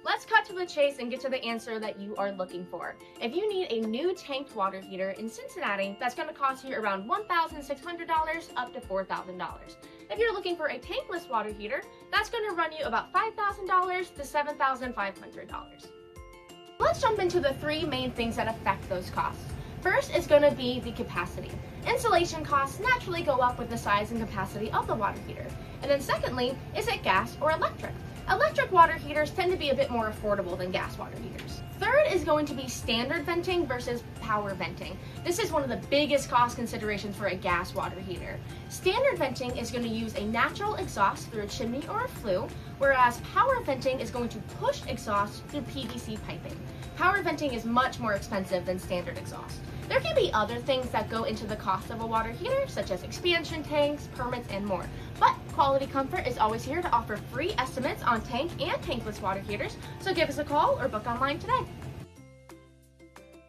Let's cut to the chase and get to the answer that you are looking for. If you need a new tanked water heater in Cincinnati, that's going to cost you around $1,600 up to $4,000. If you're looking for a tankless water heater, that's going to run you about $5,000 to $7,500. Let's jump into the three main things that affect those costs. First is going to be the capacity. Installation costs naturally go up with the size and capacity of the water heater. And then secondly, is it gas or electric? Electric water heaters tend to be a bit more affordable than gas water heaters. Third is going to be standard venting versus power venting. This is one of the biggest cost considerations for a gas water heater. Standard venting is going to use a natural exhaust through a chimney or a flue, whereas power venting is going to push exhaust through PVC piping. Power venting is much more expensive than standard exhaust. There can be other things that go into the cost of a water heater, such as expansion tanks, permits, and more. But Quality Comfort is always here to offer free estimates on tank and tankless water heaters, so give us a call or book online today.